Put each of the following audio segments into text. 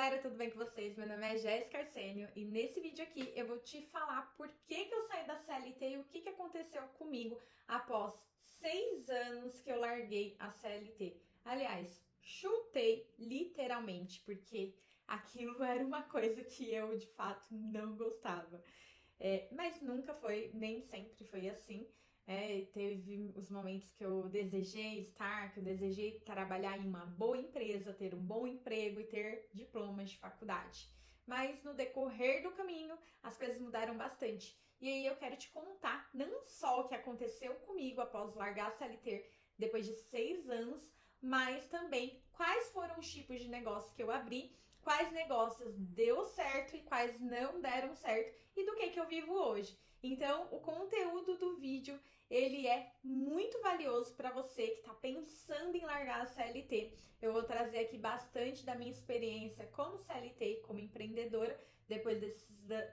galera, tudo bem com vocês? Meu nome é Jéssica Arsênio e nesse vídeo aqui eu vou te falar por que eu saí da CLT e o que aconteceu comigo após 6 anos que eu larguei a CLT. Aliás, chutei literalmente, porque aquilo era uma coisa que eu de fato não gostava. Mas nunca foi, nem sempre foi assim. Teve os momentos que eu desejei estar, que eu desejei trabalhar em uma boa empresa, ter um bom emprego e ter diplomas de faculdade. Mas no decorrer do caminho, as coisas mudaram bastante. E aí eu quero te contar não só o que aconteceu comigo após largar a CLT depois de 6 anos, mas também quais foram os tipos de negócio que eu abri, quais negócios deu certo e quais não deram certo e do que eu vivo hoje. Então, o conteúdo do vídeo, ele é muito valioso para você que está pensando em largar a CLT. Eu vou trazer aqui bastante da minha experiência como CLT e como empreendedora, depois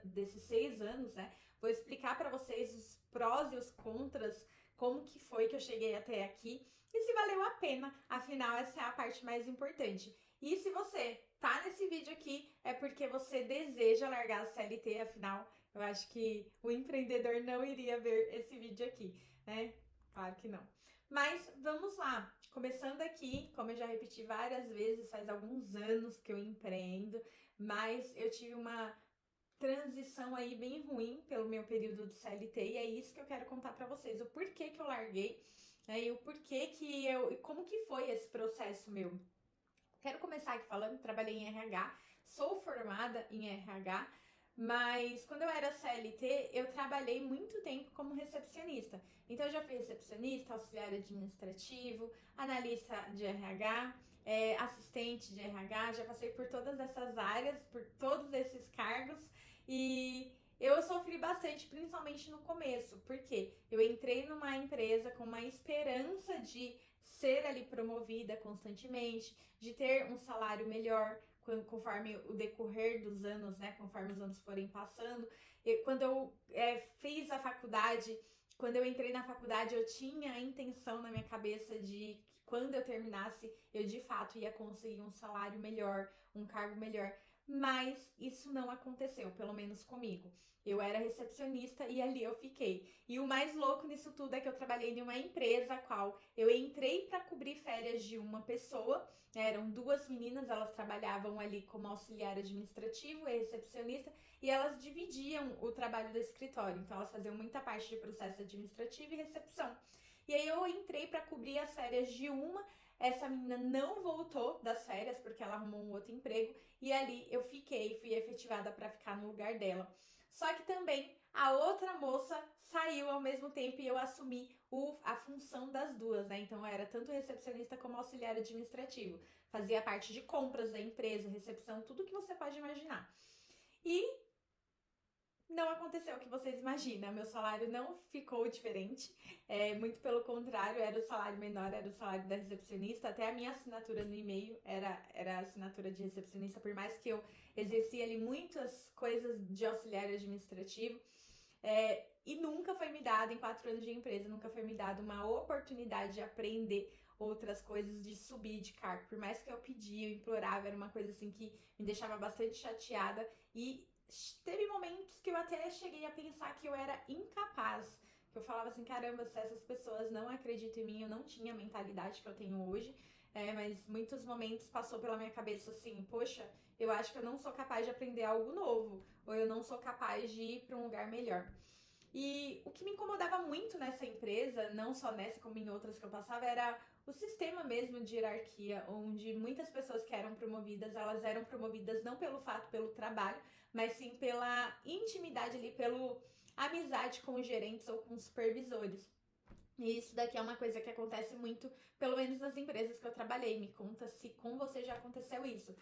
desses 6 anos, né? Vou explicar para vocês os prós e os contras, como que foi que eu cheguei até aqui e se valeu a pena, afinal essa é a parte mais importante. E se você tá nesse vídeo aqui, é porque você deseja largar a CLT, afinal, eu acho que o empreendedor não iria ver esse vídeo aqui, né? Claro que não. Mas vamos lá, começando aqui, como eu já repeti várias vezes, faz alguns anos que eu empreendo, mas eu tive uma transição aí bem ruim pelo meu período de CLT e é isso que eu quero contar pra vocês, o porquê que eu larguei, né, e o porquê que e como que foi esse processo meu. Quero começar aqui falando, trabalhei em RH, sou formada em RH, mas quando eu era CLT, eu trabalhei muito tempo como recepcionista. Então, eu já fui recepcionista, auxiliar administrativo, analista de RH, assistente de RH, já passei por todas essas áreas, por todos esses cargos e eu sofri bastante, principalmente no começo, porque eu entrei numa empresa com uma esperança de ser ali promovida constantemente, de ter um salário melhor conforme o decorrer dos anos, né? Conforme os anos forem passando. Quando eu fiz a faculdade, quando eu entrei na faculdade, eu tinha a intenção na minha cabeça de que quando eu terminasse, eu de fato ia conseguir um salário melhor, um cargo melhor. Mas isso não aconteceu, pelo menos comigo. Eu era recepcionista e ali eu fiquei. E o mais louco nisso tudo é que eu trabalhei em uma empresa a qual eu entrei para cobrir férias de uma pessoa. Eram 2 meninas, elas trabalhavam ali como auxiliar administrativo e recepcionista e elas dividiam o trabalho do escritório. Então elas faziam muita parte de processo administrativo e recepção. E aí eu entrei para cobrir as férias de uma. Essa menina não voltou das férias porque ela arrumou um outro emprego e ali eu fiquei, fui efetivada para ficar no lugar dela. Só que também a outra moça saiu ao mesmo tempo e eu assumi a função das duas, né? Então eu era tanto recepcionista como auxiliar administrativo. Fazia parte de compras da empresa, recepção, tudo que você pode imaginar. E não aconteceu o que vocês imaginam, meu salário não ficou diferente, muito pelo contrário, era o salário menor, era o salário da recepcionista, até a minha assinatura no e-mail era a assinatura de recepcionista, por mais que eu exercia ali muitas coisas de auxiliar administrativo, e nunca foi me dado, em 4 anos de empresa, nunca foi me dada uma oportunidade de aprender outras coisas, de subir de cargo, por mais que eu pedia, eu implorava, era uma coisa assim que me deixava bastante chateada e teve momentos que eu até cheguei a pensar que eu era incapaz. Que eu falava assim, caramba, se essas pessoas não acreditam em mim, eu não tinha a mentalidade que eu tenho hoje. Mas muitos momentos passou pela minha cabeça assim, poxa, eu acho que eu não sou capaz de aprender algo novo. Ou eu não sou capaz de ir para um lugar melhor. E o que me incomodava muito nessa empresa, não só nessa como em outras que eu passava, era o sistema mesmo de hierarquia, onde muitas pessoas que eram promovidas, elas eram promovidas não pelo fato, pelo trabalho, mas sim pela intimidade ali, pela amizade com os gerentes ou com os supervisores. E isso daqui é uma coisa que acontece muito, pelo menos nas empresas que eu trabalhei. Me conta se com você já aconteceu isso.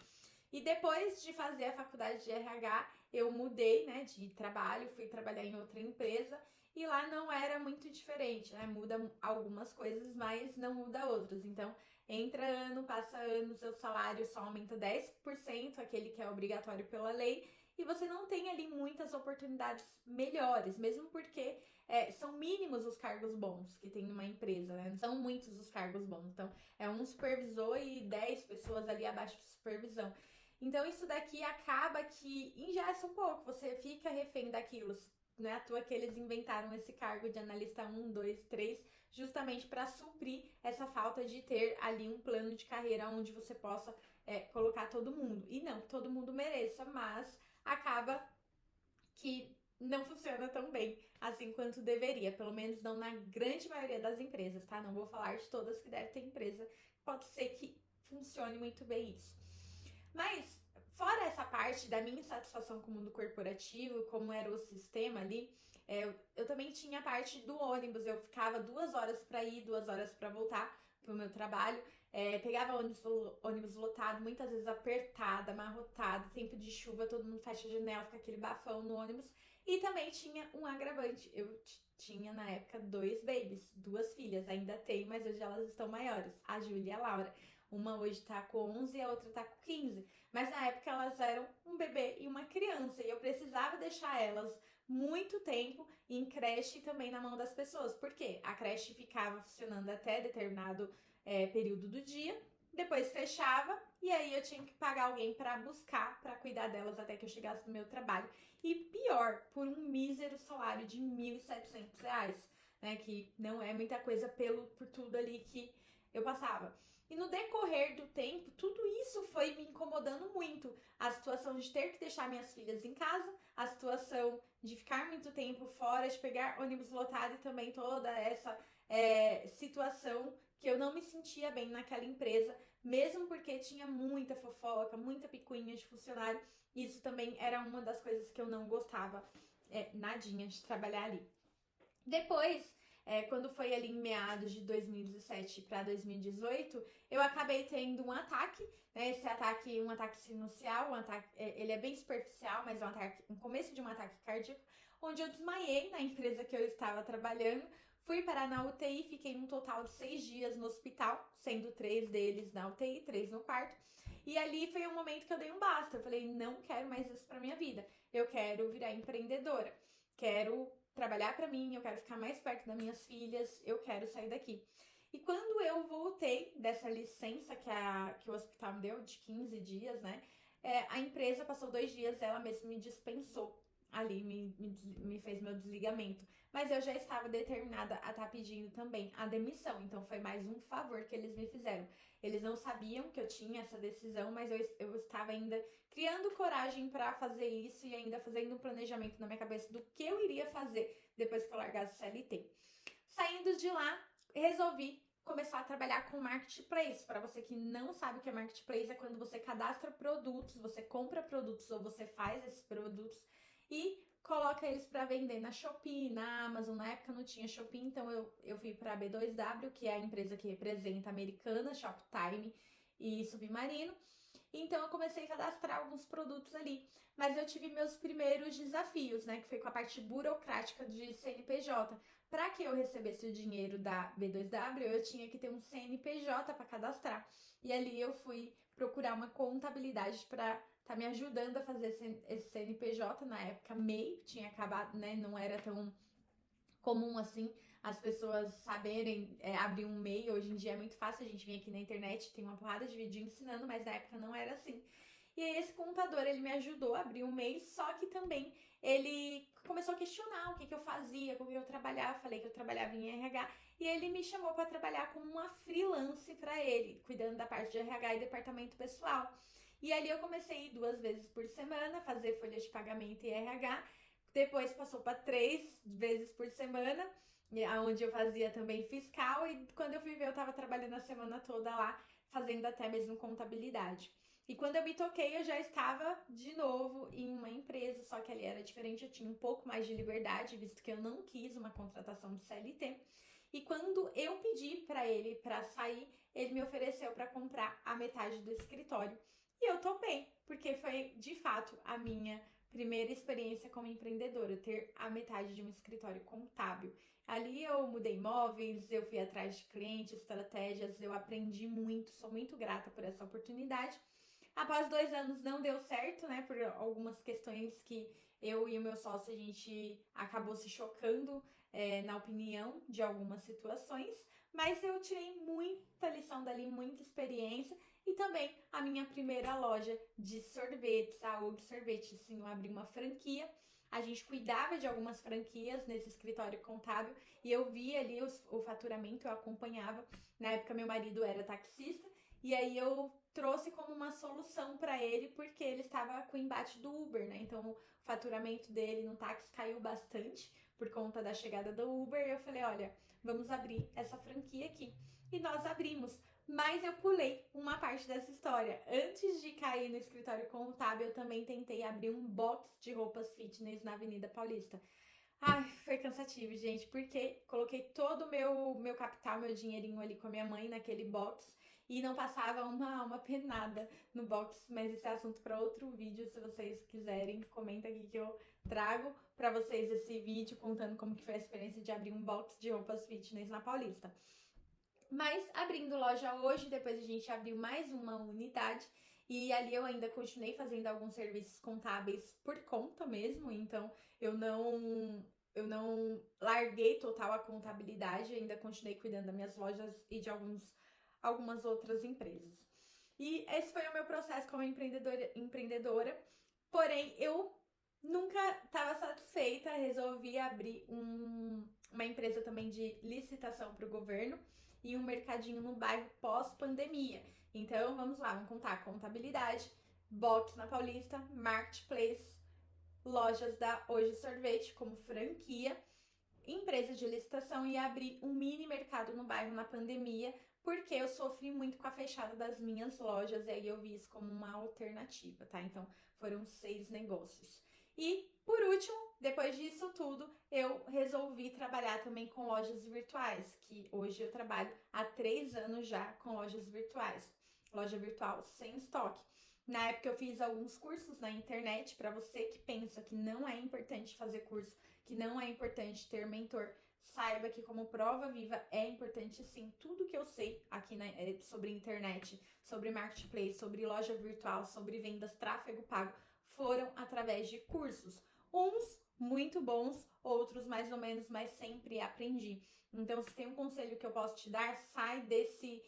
E depois de fazer a faculdade de RH, eu mudei, né, de trabalho, fui trabalhar em outra empresa e lá não era muito diferente, né? Muda algumas coisas, mas não muda outras. Então, entra ano, passa ano, seu salário só aumenta 10%, aquele que é obrigatório pela lei, e você não tem ali muitas oportunidades melhores, mesmo porque são mínimos os cargos bons que tem numa empresa, né? Não são muitos os cargos bons. Então, é um supervisor e 10 pessoas ali abaixo de supervisão. Então isso daqui acaba que engessa um pouco, você fica refém daquilo. Não é à toa que eles inventaram esse cargo de analista 1, 2, 3, justamente para suprir essa falta de ter ali um plano de carreira onde você possa colocar todo mundo. E não que todo mundo mereça, mas acaba que não funciona tão bem assim quanto deveria, pelo menos não na grande maioria das empresas, tá? Não vou falar de todas que deve ter empresa, pode ser que funcione muito bem isso. Mas, fora essa parte da minha insatisfação com o mundo corporativo, como era o sistema ali, eu também tinha a parte do ônibus. Eu ficava 2 horas para ir, 2 horas para voltar pro meu trabalho. Pegava ônibus lotado, muitas vezes apertada, amarrotada, tempo de chuva, todo mundo fecha a janela, fica aquele bafão no ônibus. E também tinha um agravante. Eu tinha na época 2 babies, 2 filhas, ainda tenho, mas hoje elas estão maiores, a Júlia e a Laura. Uma hoje tá com 11 e a outra tá com 15. Mas na época elas eram um bebê e uma criança. E eu precisava deixar elas muito tempo em creche e também na mão das pessoas. Porque a creche ficava funcionando até determinado período do dia. Depois fechava e aí eu tinha que pagar alguém para buscar, para cuidar delas até que eu chegasse no meu trabalho. E pior, por um mísero salário de R$ 1.700, né? Que não é muita coisa por tudo ali que eu passava. E no decorrer do tempo, tudo isso foi me incomodando muito. A situação de ter que deixar minhas filhas em casa, a situação de ficar muito tempo fora, de pegar ônibus lotado e também toda essa situação que eu não me sentia bem naquela empresa, mesmo porque tinha muita fofoca, muita picuinha de funcionário. Isso também era uma das coisas que eu não gostava nadinha de trabalhar ali. Depois, quando foi ali em meados de 2017 para 2018, eu acabei tendo um ataque, né? Esse ataque, um ataque sinusial, ele é bem superficial, mas é um começo de um ataque cardíaco, onde eu desmaiei na empresa que eu estava trabalhando, fui parar na UTI, fiquei um total de 6 dias no hospital, sendo 3 deles na UTI, 3 no quarto. E ali foi um momento que eu dei um basta. Eu falei, não quero mais isso pra minha vida. Eu quero virar empreendedora. Quero trabalhar pra mim, eu quero ficar mais perto das minhas filhas, eu quero sair daqui. E quando eu voltei dessa licença que o hospital me deu, de 15 dias, né? A empresa passou 2 dias, ela mesma me dispensou ali, me fez meu desligamento. Mas eu já estava determinada a estar pedindo também a demissão, então foi mais um favor que eles me fizeram. Eles não sabiam que eu tinha essa decisão, mas eu estava ainda criando coragem para fazer isso e ainda fazendo um planejamento na minha cabeça do que eu iria fazer depois que eu largasse o CLT. Saindo de lá, resolvi começar a trabalhar com marketplace. Para você que não sabe o que é marketplace, é quando você cadastra produtos, você compra produtos ou você faz esses produtos e coloca eles para vender na Shopee, na Amazon. Na época não tinha Shopee, então eu fui para a B2W, que é a empresa que representa a Americana, Shoptime e Submarino. Então eu comecei a cadastrar alguns produtos ali. Mas eu tive meus primeiros desafios, né? Que foi com a parte burocrática de CNPJ. Para que eu recebesse o dinheiro da B2W, eu tinha que ter um CNPJ para cadastrar. E ali eu fui procurar uma contabilidade para tá me ajudando a fazer esse CNPJ. Na época, MEI tinha acabado, né? Não era tão comum assim as pessoas saberem abrir um MEI. Hoje em dia é muito fácil, a gente vem aqui na internet, tem uma porrada de vídeo ensinando, mas na época não era assim. E aí esse contador, ele me ajudou a abrir um MEI, só que também ele começou a questionar o que eu fazia, com o que eu trabalhava. Falei que eu trabalhava em RH e ele me chamou para trabalhar como uma freelance para ele, cuidando da parte de RH e departamento pessoal. E ali eu comecei a ir 2 vezes por semana, fazer folha de pagamento e RH. Depois passou para 3 vezes por semana, onde eu fazia também fiscal. E quando eu fui ver, eu estava trabalhando a semana toda lá, fazendo até mesmo contabilidade. E quando eu me toquei, eu já estava de novo em uma empresa, só que ali era diferente, eu tinha um pouco mais de liberdade, visto que eu não quis uma contratação de CLT. E quando eu pedi para ele para sair, ele me ofereceu para comprar a metade do escritório. E eu topei, porque foi de fato a minha primeira experiência como empreendedora, ter a metade de um escritório contábil. Ali eu mudei imóveis, eu fui atrás de clientes, estratégias, eu aprendi muito, sou muito grata por essa oportunidade. Após 2 anos não deu certo, né, por algumas questões que eu e o meu sócio, a gente acabou se chocando na opinião de algumas situações, mas eu tirei muita lição dali, muita experiência, e também a minha primeira loja de sorvetes, a Og Sorvete. Sim, eu abri uma franquia. A gente cuidava de algumas franquias nesse escritório contábil e eu via ali o faturamento, eu acompanhava. Na época, meu marido era taxista e aí eu trouxe como uma solução para ele porque ele estava com o embate do Uber, né? Então, o faturamento dele no táxi caiu bastante por conta da chegada do Uber. E eu falei: olha, vamos abrir essa franquia aqui. E nós abrimos. Mas eu pulei uma parte dessa história. Antes de cair no escritório contábil, eu também tentei abrir um box de roupas fitness na Avenida Paulista. Ai, foi cansativo, gente, porque coloquei todo o meu capital, meu dinheirinho ali com a minha mãe naquele box e não passava uma penada no box. Mas esse é assunto para outro vídeo. Se vocês quiserem, comenta aqui que eu trago para vocês esse vídeo contando como que foi a experiência de abrir um box de roupas fitness na Paulista. Mas abrindo loja hoje, depois a gente abriu mais uma unidade e ali eu ainda continuei fazendo alguns serviços contábeis por conta mesmo, então eu não larguei total a contabilidade, ainda continuei cuidando das minhas lojas e de algumas outras empresas. E esse foi o meu processo como empreendedora, porém eu nunca estava satisfeita, resolvi abrir uma empresa também de licitação para o governo e um mercadinho no bairro pós-pandemia. Então, vamos lá, vamos contar contabilidade, box na Paulista, marketplace, lojas da Hoje Sorvete como franquia, empresa de licitação e abrir um mini mercado no bairro na pandemia, porque eu sofri muito com a fechada das minhas lojas e aí eu vi isso como uma alternativa, tá? Então, foram 6 negócios. E, por último, depois disso tudo, eu resolvi trabalhar também com lojas virtuais, que hoje eu trabalho há 3 anos já com lojas virtuais. Loja virtual sem estoque. Na época eu fiz alguns cursos na internet. Para você que pensa que não é importante fazer curso, que não é importante ter mentor, saiba que como prova viva é importante sim. Tudo que eu sei aqui sobre internet, sobre marketplace, sobre loja virtual, sobre vendas, tráfego pago, foram através de cursos. Uns muito bons, outros mais ou menos, mas sempre aprendi. Então, se tem um conselho que eu posso te dar, sai desse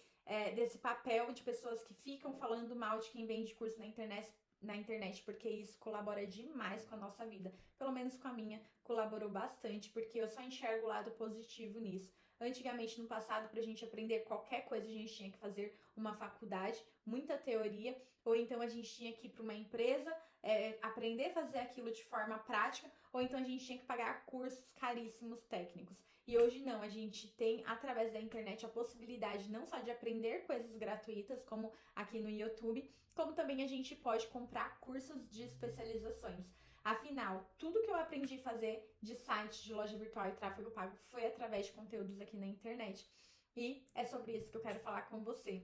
papel de pessoas que ficam falando mal de quem vende curso na internet, porque isso colabora demais com a nossa vida. Pelo menos com a minha, colaborou bastante, porque eu só enxergo o lado positivo nisso. Antigamente, no passado, para a gente aprender qualquer coisa, a gente tinha que fazer uma faculdade, muita teoria, ou então a gente tinha que ir para uma empresa, aprender a fazer aquilo de forma prática, ou então a gente tinha que pagar cursos caríssimos técnicos. E hoje não, a gente tem, através da internet, a possibilidade não só de aprender coisas gratuitas, como aqui no YouTube, como também a gente pode comprar cursos de especializações. Afinal, tudo que eu aprendi a fazer de site, de loja virtual e tráfego pago foi através de conteúdos aqui na internet. E é sobre isso que eu quero falar com você.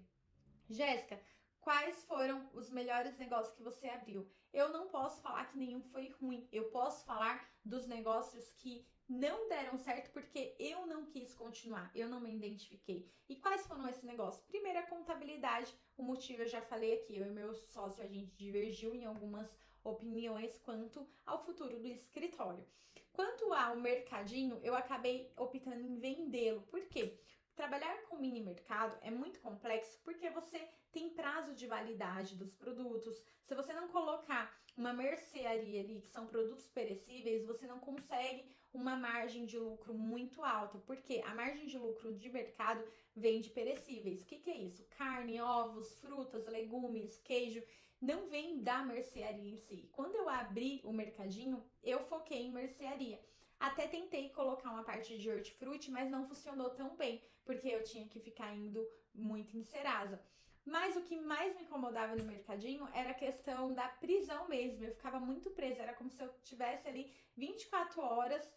Jéssica, quais foram os melhores negócios que você abriu? Eu não posso falar que nenhum foi ruim. Eu posso falar dos negócios que não deram certo porque eu não quis continuar, eu não me identifiquei. E quais foram esses negócios? Primeiro, a contabilidade. O motivo eu já falei aqui, eu e meu sócio, a gente divergiu em algumas opiniões quanto ao futuro do escritório. Quanto ao mercadinho, eu acabei optando em vendê-lo. Por quê? Trabalhar com mini mercado é muito complexo porque você tem prazo de validade dos produtos. Se você não colocar uma mercearia ali, que são produtos perecíveis, você não consegue uma margem de lucro muito alta, porque a margem de lucro de mercado vem de perecíveis. O que é isso? Carne, ovos, frutas, legumes, queijo, não vem da mercearia em si. Quando eu abri o mercadinho, eu foquei em mercearia. Até tentei colocar uma parte de hortifruti, mas não funcionou tão bem, porque eu tinha que ficar indo muito em Serasa. Mas o que mais me incomodava no mercadinho era a questão da prisão mesmo. Eu ficava muito presa, era como se eu estivesse ali 24 horas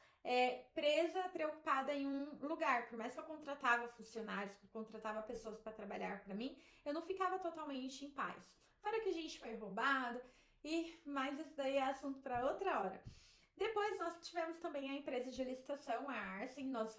presa, preocupada em um lugar. Por mais que eu contratava funcionários, que eu contratava pessoas para trabalhar para mim, eu não ficava totalmente em paz. Fora que a gente foi roubado, mas isso daí é assunto para outra hora. Depois nós tivemos também a empresa de licitação, a Arsen, nós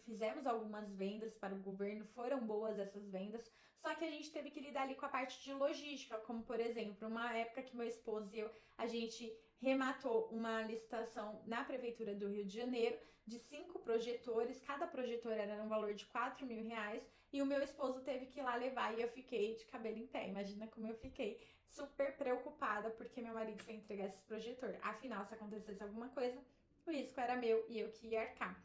fizemos algumas vendas para o governo, foram boas essas vendas, só que a gente teve que lidar ali com a parte de logística, como por exemplo, uma época que meu esposo e eu, a gente rematou uma licitação na Prefeitura do Rio de Janeiro de 5 projetores, cada projetor era um valor de R$ 4.000, e o meu esposo teve que ir lá levar e eu fiquei de cabelo em pé, imagina como eu fiquei super preocupada porque meu marido foi entregar esse projetor. Afinal, se acontecesse alguma coisa, o risco era meu e eu que ia arcar.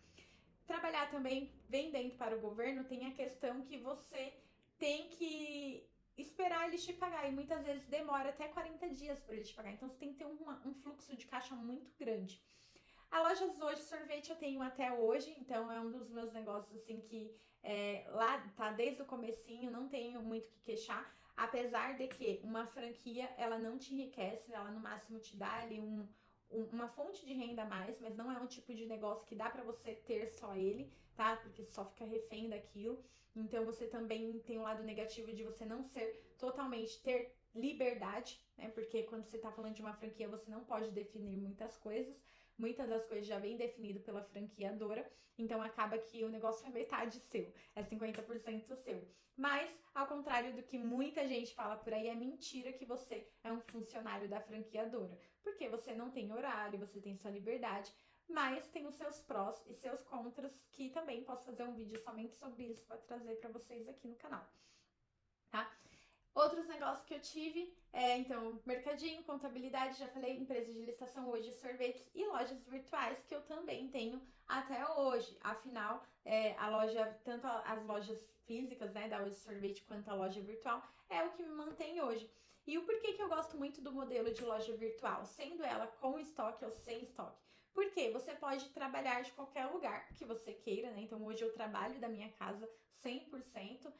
Trabalhar também vendendo para o governo tem a questão que você tem que esperar eles te pagar e muitas vezes demora até 40 dias para eles te pagar. Então você tem que ter um fluxo de caixa muito grande. A Lojas Hoje Sorvete eu tenho até hoje, então é um dos meus negócios assim que lá tá desde o comecinho, não tenho muito o que queixar. Apesar de que uma franquia, ela não te enriquece, ela no máximo te dá ali uma fonte de renda a mais, mas não é um tipo de negócio que dá pra você ter só ele, tá? Porque só fica refém daquilo. Então você também tem um lado negativo de você não ser totalmente, ter liberdade, né? Porque quando você tá falando de uma franquia, você não pode definir muitas coisas. Muitas das coisas já vem definido pela franqueadora, então acaba que o negócio é metade seu, é 50% seu. Mas, ao contrário do que muita gente fala por aí, é mentira que você é um funcionário da franqueadora. Porque você não tem horário, você tem sua liberdade, mas tem os seus prós e seus contras, que também posso fazer um vídeo somente sobre isso para trazer para vocês aqui no canal, tá? Outros negócios que eu tive, então, mercadinho, contabilidade, já falei, empresa de licitação hoje, sorvetes e lojas virtuais, que eu também tenho até hoje. Afinal, a loja, tanto as lojas físicas, né, da Hoje Sorvete, quanto a loja virtual, é o que me mantém hoje. E o porquê que eu gosto muito do modelo de loja virtual, sendo ela com estoque ou sem estoque? Porque você pode trabalhar de qualquer lugar que você queira, né? Então hoje eu trabalho da minha casa 100%.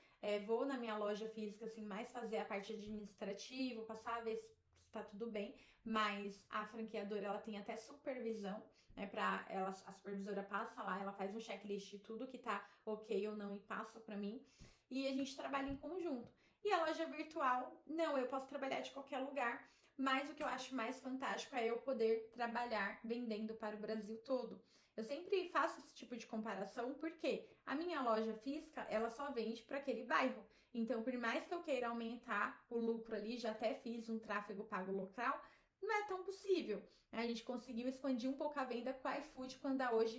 Vou na minha loja física, assim, mais fazer a parte administrativa, passar a ver se tá tudo bem, mas a franqueadora, ela tem até supervisão, né, a supervisora passa lá, ela faz um checklist de tudo que tá ok ou não e passa pra mim, e a gente trabalha em conjunto. E a loja virtual, não, eu posso trabalhar de qualquer lugar, mas o que eu acho mais fantástico é eu poder trabalhar vendendo para o Brasil todo. Eu sempre faço esse tipo de comparação porque a minha loja física, ela só vende para aquele bairro. Então, por mais que eu queira aumentar o lucro ali, já até fiz um tráfego pago local, não é tão possível. A gente conseguiu expandir um pouco a venda com a iFood quando a Hoje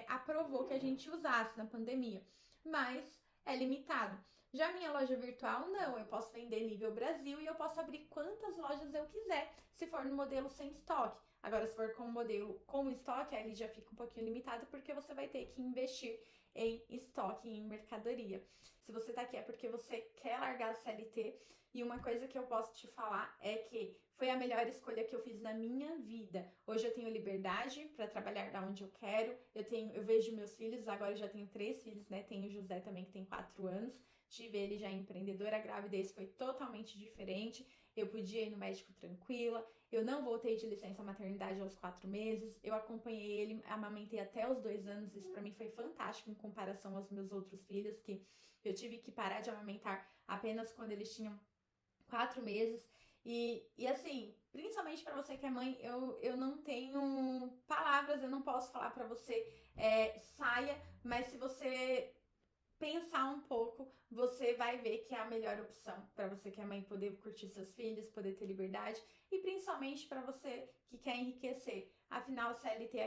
aprovou que a gente usasse na pandemia, mas é limitado. Já minha loja virtual, não, eu posso vender nível Brasil e eu posso abrir quantas lojas eu quiser, se for no modelo sem estoque. Agora, se for com o modelo com estoque, aí já fica um pouquinho limitado, porque você vai ter que investir em estoque, em mercadoria. Se você tá aqui é porque você quer largar a CLT, e uma coisa que eu posso te falar é que foi a melhor escolha que eu fiz na minha vida. Hoje eu tenho liberdade para trabalhar da onde eu quero, eu vejo meus filhos, agora eu já tenho 3 filhos, né? Tenho o José também, que tem 4 anos, tive ele já empreendedor, a gravidez foi totalmente diferente, eu podia ir no médico tranquila, eu não voltei de licença maternidade aos 4 meses, eu acompanhei ele, amamentei até os 2 anos, isso pra mim foi fantástico em comparação aos meus outros filhos, que eu tive que parar de amamentar apenas quando eles tinham 4 meses. E assim, principalmente para você que é mãe, eu não tenho palavras, eu não posso falar para você saia, mas se você pensar um pouco, você vai ver que é a melhor opção para você que é mãe poder curtir seus filhos, poder ter liberdade e principalmente para você que quer enriquecer. Afinal, o CLT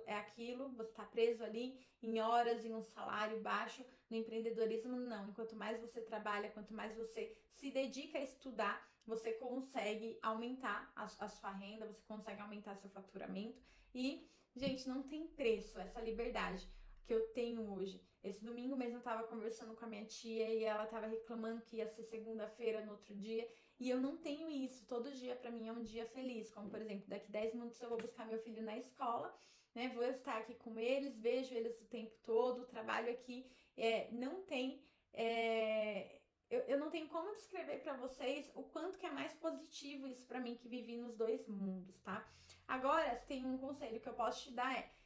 é aquilo, você está preso ali em horas, em um salário baixo. No empreendedorismo, não. Quanto mais você trabalha, quanto mais você se dedica a estudar, você consegue aumentar a sua renda, você consegue aumentar seu faturamento e, gente, não tem preço essa liberdade que eu tenho hoje. Esse domingo mesmo eu tava conversando com a minha tia e ela tava reclamando que ia ser segunda-feira no outro dia. E eu não tenho isso. Todo dia pra mim é um dia feliz. Como, por exemplo, daqui 10 minutos eu vou buscar meu filho na escola, né? Vou estar aqui com eles, vejo eles o tempo todo, trabalho aqui. Não tem... eu não tenho como descrever pra vocês o quanto que é mais positivo isso pra mim, que vivi nos dois mundos, tá? Agora, tem um conselho que eu posso te dar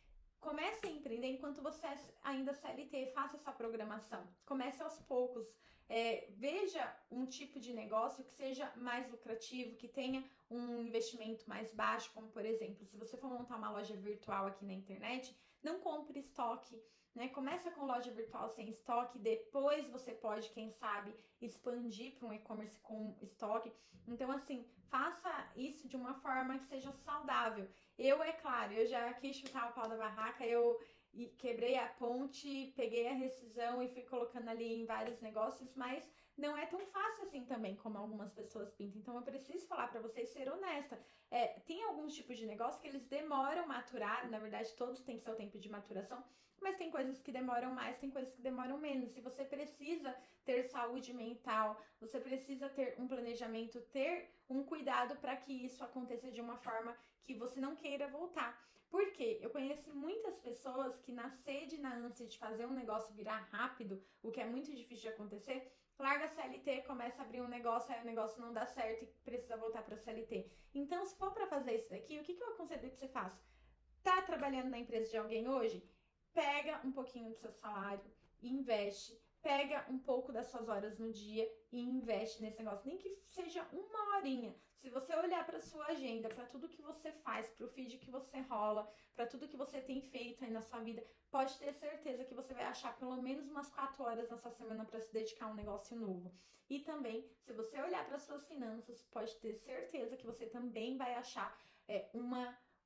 comece a empreender enquanto você é ainda CLT, faça essa programação. Comece aos poucos. Veja um tipo de negócio que seja mais lucrativo, que tenha um investimento mais baixo, como por exemplo, se você for montar uma loja virtual aqui na internet, não compre estoque, né? Começa com loja virtual sem estoque, depois você pode, quem sabe, expandir para um e-commerce com estoque. Então, assim, faça isso de uma forma que seja saudável. É claro, eu já quis chutar o pau da barraca, quebrei a ponte, peguei a rescisão e fui colocando ali em vários negócios, mas não é tão fácil assim também como algumas pessoas pintam. Então eu preciso falar para vocês, ser honesta. Tem alguns tipos de negócio que eles demoram a maturar, na verdade todos têm seu tempo de maturação, mas tem coisas que demoram mais, tem coisas que demoram menos. E você precisa ter saúde mental, você precisa ter um planejamento, ter um cuidado para que isso aconteça de uma forma que você não queira voltar. Porque eu conheço muitas pessoas que na sede, na ânsia de fazer um negócio virar rápido, o que é muito difícil de acontecer, larga a CLT, começa a abrir um negócio, aí o negócio não dá certo e precisa voltar para a CLT. Então, se for para fazer isso daqui, o que eu aconselho que você faça? Tá trabalhando na empresa de alguém hoje? Pega um pouquinho do seu salário e investe. Pega um pouco das suas horas no dia e investe nesse negócio, nem que seja uma horinha. Se você olhar para sua agenda, para tudo que você faz, para o feed que você rola, para tudo que você tem feito aí na sua vida, pode ter certeza que você vai achar pelo menos umas 4 horas nessa semana para se dedicar a um negócio novo. E também, se você olhar para suas finanças, pode ter certeza que você também vai achar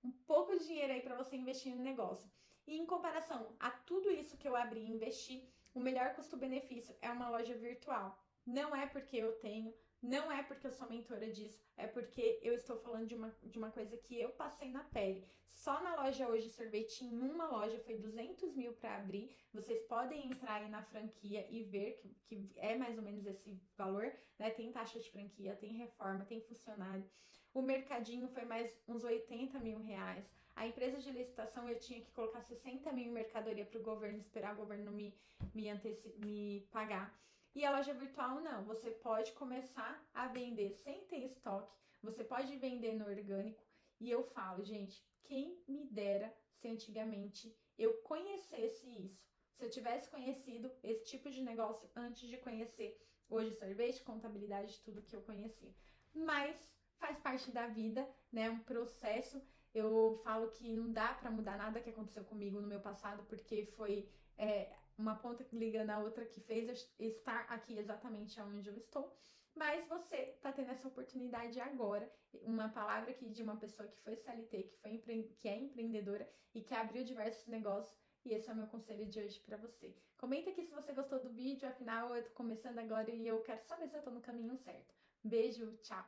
um pouco de dinheiro aí para você investir no negócio. E em comparação a tudo isso que eu abri e investi, o melhor custo-benefício é uma loja virtual. Não é porque eu tenho, não é porque eu sou mentora disso, é porque eu estou falando de uma coisa que eu passei na pele. Só na loja hoje, sorvete em uma loja foi 200 mil para abrir. Vocês podem entrar aí na franquia e ver que é mais ou menos esse valor, né? Tem taxa de franquia, tem reforma, tem funcionário. O mercadinho foi mais uns 80 mil reais. A empresa de licitação eu tinha que colocar 60 mil em mercadoria para o governo, esperar o governo me pagar. E a loja virtual não, você pode começar a vender sem ter estoque, você pode vender no orgânico. E eu falo, gente, quem me dera se antigamente eu conhecesse isso. Se eu tivesse conhecido esse tipo de negócio antes de conhecer hoje sorvete, contabilidade, tudo que eu conhecia. Mas faz parte da vida, né? Um processo. Eu falo que não dá para mudar nada que aconteceu comigo no meu passado, porque foi uma ponta ligando a outra que fez eu estar aqui exatamente onde eu estou. Mas você está tendo essa oportunidade agora. Uma palavra aqui de uma pessoa que foi CLT, que é empreendedora e que abriu diversos negócios. E esse é o meu conselho de hoje para você. Comenta aqui se você gostou do vídeo, afinal eu tô começando agora e eu quero saber se eu tô no caminho certo. Beijo, tchau!